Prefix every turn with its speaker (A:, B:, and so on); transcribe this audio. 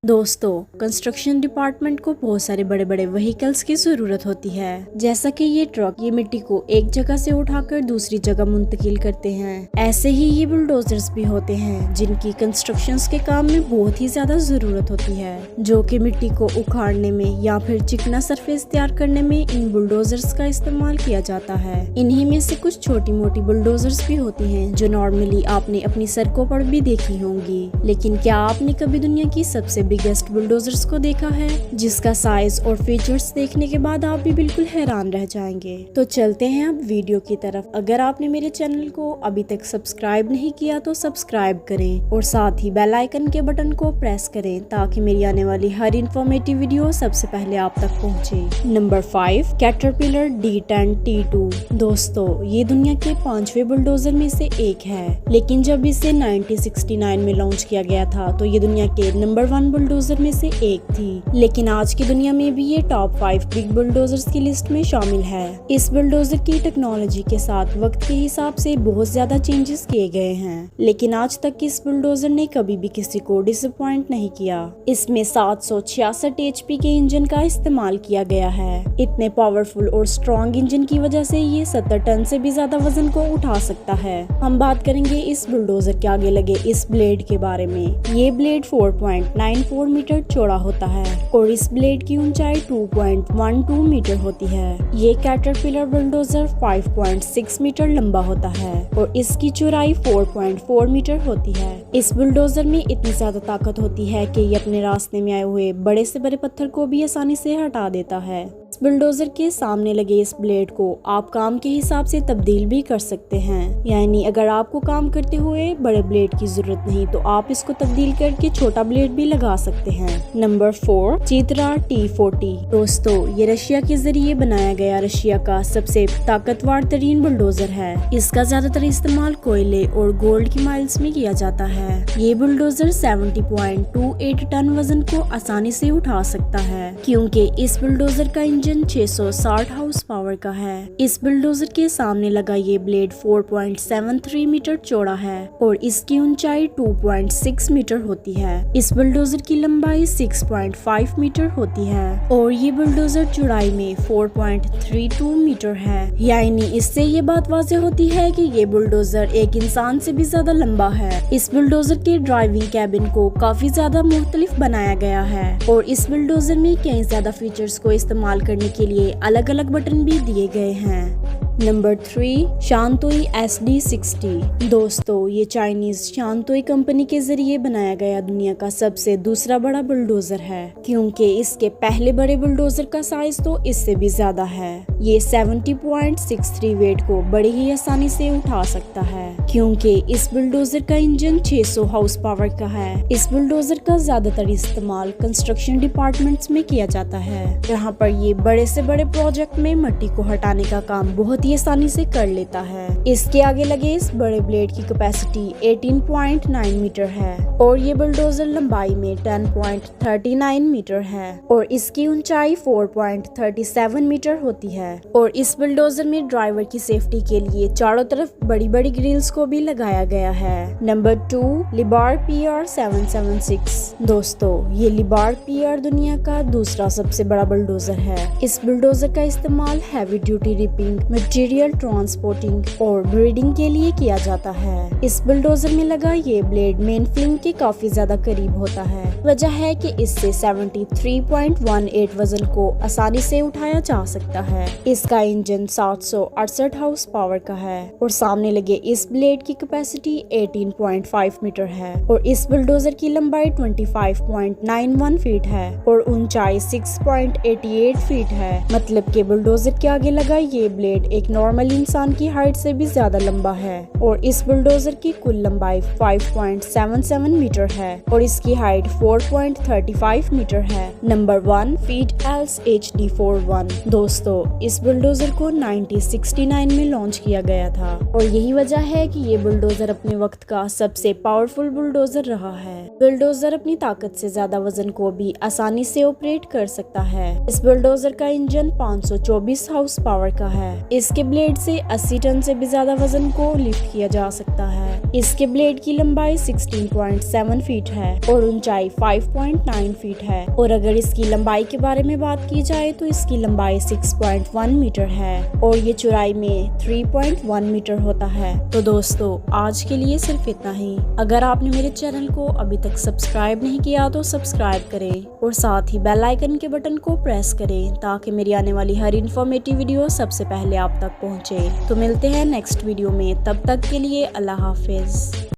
A: दोस्तों, construction department को बहुत सारे बड़े बड़े व्हीकल्स की जरूरत होती है। जैसा कि ये ट्रक ये मिट्टी को एक जगह से उठाकर दूसरी जगह मुंतकिल करते हैं। ऐसे ही ये बुलडोजर्स भी होते हैं जिनकी कंस्ट्रक्शंस के काम में बहुत ही ज्यादा जरूरत होती है, जो कि मिट्टी को उखाड़ने में या फिर चिकना सरफेस तैयार करने में इन बुलडोजर्स का इस्तेमाल किया जाता है। इन्हीं में से कुछ छोटी मोटी बुलडोजर्स भी होती हैं जो नॉर्मली आपने अपनी सड़कों पर भी देखी होंगी। लेकिन क्या आपने कभी दुनिया की सबसे बिगेस्ट बुलडोजर्स को देखा है, जिसका साइज और फीचर्स देखने के बाद आप भी बिल्कुल हैरान रह जाएंगे। तो चलते हैं अब वीडियो की तरफ। अगर आपने मेरे चैनल को अभी तक सब्सक्राइब नहीं किया तो सब्सक्राइब करें और साथ ही बेल आइकन के बटन को प्रेस करें ताकि मेरी आने वाली हर इंफॉर्मेटिव वीडियो सबसे पहले आप तक पहुंचे। Number 5, caterpillar D10 T2। दोस्तों, ये दुनिया के 5वें बुलडोजर में से एक है, लेकिन जब इसे 1969 में लॉन्च किया गया था तो ये दुनिया के नंबर 1 बुलडोजर में से एक थी। लेकिन आज की दुनिया में भी ये टॉप 5 बिग बुलडोजर्स की लिस्ट में शामिल है। इस बुलडोजर की टेक्नोलॉजी के साथ वक्त के हिसाब से बहुत ज्यादा चेंजेस किए गए हैं, लेकिन आज तक इस बुलडोजर ने कभी भी किसी को डिसअपॉइंट नहीं किया। इसमें 766 HP के इंजन का इस्तेमाल किया गया है। इतने पावरफुल और स्ट्रॉन्ग इंजन की वजह से ये 70 टन से भी ज्यादा वजन को उठा सकता है। हम बात करेंगे इस बुलडोजर के आगे लगे इस ब्लेड के बारे में। ये ब्लेड 4.94 मीटर चौड़ा होता है और इस ब्लेड की ऊंचाई 2.12 मीटर होती है। ये कैटरपिलर बुलडोजर 5.6 मीटर लंबा होता है और इसकी चौड़ाई 4.4 मीटर होती है। इस बुलडोजर में इतनी ज्यादा ताकत होती है कि ये अपने रास्ते में आए हुए बड़े से बड़े पत्थर को भी आसानी से हटा देता है। इस बुलडोजर के सामने लगे इस ब्लेड को आप काम के हिसाब से तब्दील भी कर सकते हैं, यानी अगर आपको काम करते हुए बड़े ब्लेड की जरूरत नहीं तो आप इसको तब्दील करके छोटा ब्लेड भी लगा सकते हैं। Number 4, Chitra T40। दोस्तों, ये रशिया के जरिए बनाया गया रशिया का सबसे ताकतवर तरीन बुलडोजर है। इसका ज्यादातर इस्तेमाल कोयले और गोल्ड की माइल्स में किया जाता है। ये बुलडोजर 70.28 टन वजन को आसानी से उठा सकता है, क्योंकि इस बुलडोजर का इंजन 660 हाउस पावर का है। इस बुलडोजर के सामने लगा ये ब्लेड 4.73 मीटर चौड़ा है और इसकी ऊंचाई 2.6 मीटर होती है। इस बुलडोजर की लंबाई 6.5 मीटर होती है और ये बुलडोजर चौड़ाई में 4.32 मीटर है। यानी इससे ये बात वाज़ेह होती है कि ये बुलडोजर एक इंसान से भी ज्यादा लंबा है। इस बुलडोजर के ड्राइविंग कैबिन को काफी ज्यादा मुख्तलिफ बनाया गया है और इस बुलडोजर में कई ज्यादा फीचर्स को इस्तेमाल करने के लिए अलग अलग बटन भी दिए गए हैं। Number 3, शांतोई SD60। दोस्तों, ये चाइनीज शांतोई कंपनी के जरिए बनाया गया दुनिया का सबसे दूसरा बड़ा बुलडोजर है, क्योंकि इसके पहले बड़े बुलडोजर का साइज तो इससे भी ज्यादा है। ये 70.63 वेट को बड़ी ही आसानी से उठा सकता है, क्योंकि इस बुलडोजर का इंजन 600 हाउस पावर का है। इस बुलडोजर का ज्यादातर इस्तेमाल कंस्ट्रक्शन डिपार्टमेंट्स में किया जाता है, जहाँ पर ये बड़े से बड़े प्रोजेक्ट में मिट्टी को हटाने का काम बहुत ही आसानी से कर लेता है। इसके आगे लगे इस बड़े ब्लेड की कैपेसिटी 18.9 मीटर है और ये बुलडोजर लंबाई में 10.39 मीटर है और इसकी ऊंचाई 4.37 मीटर होती है। और इस बुलडोजर में ड्राइवर की सेफ्टी के लिए चारों तरफ बड़ी बड़ी ग्रिल्स को भी लगाया गया है। नंबर 2, लिबार PR776। दोस्तों, ये लिबार PR दुनिया का दूसरा सबसे बड़ा बुलडोजर है। इस बुलडोजर का इस्तेमाल heavy duty ripping, material transporting और ब्रीडिंग के लिए किया जाता है। इस बुलडोजर में लगा ये ब्लेड मेन फ्लिंग के काफी ज्यादा करीब होता है। वजह है कि इससे 73.18 वजन को आसानी से उठाया जा सकता है। इसका इंजन 768 हाउस पावर का है और सामने लगे इस ब्लेड की कैपेसिटी 18.5 मीटर है और इस बुलडोजर की लंबाई 25.91 फीट है और ऊंचाई 6.88 फीट है। मतलब के बुलडोजर के आगे लगा ये ब्लेड एक नॉर्मल इंसान की हाइट से भी ज्यादा लंबा है और इस बुलडोजर की कुल लंबाई 5.77 मीटर है और इसकी हाइट 4.35 मीटर है। Number 1, FeetEls HD41। दोस्तों, इस बुलडोजर को 1969 में लॉन्च किया गया था और यही वजह है कि ये बुलडोजर अपने वक्त का सबसे पावरफुल बुलडोजर रहा है। बुलडोजर अपनी ताकत से ज्यादा वजन को भी आसानी से ऑपरेट कर सकता है। इस बुलडोजर का इंजन 524 हाउस पावर का है। इसके ब्लेड से 80 टन से भी ज्यादा वजन को लिफ्ट किया जा सकता है। इसके ब्लेड की लंबाई 16.7 फीट है और ऊंचाई 5.9 फीट है। और अगर इसकी लंबाई के बारे में बात की जाए तो इसकी लंबाई 6.1 मीटर है और ये चौड़ाई में 3.1 मीटर होता है। तो दोस्तों आज के लिए सिर्फ इतना ही। अगर आपने मेरे चैनल को अभी तक सब्सक्राइब नहीं किया तो सब्सक्राइब करें और साथ ही बेल आइकन के बटन को प्रेस करें ताकि मेरी आने वाली हर इन्फॉर्मेटिव वीडियो सबसे पहले आप तक पहुंचे। तो मिलते हैं नेक्स्ट वीडियो में, तब तक के लिए अल्लाह हाफिज।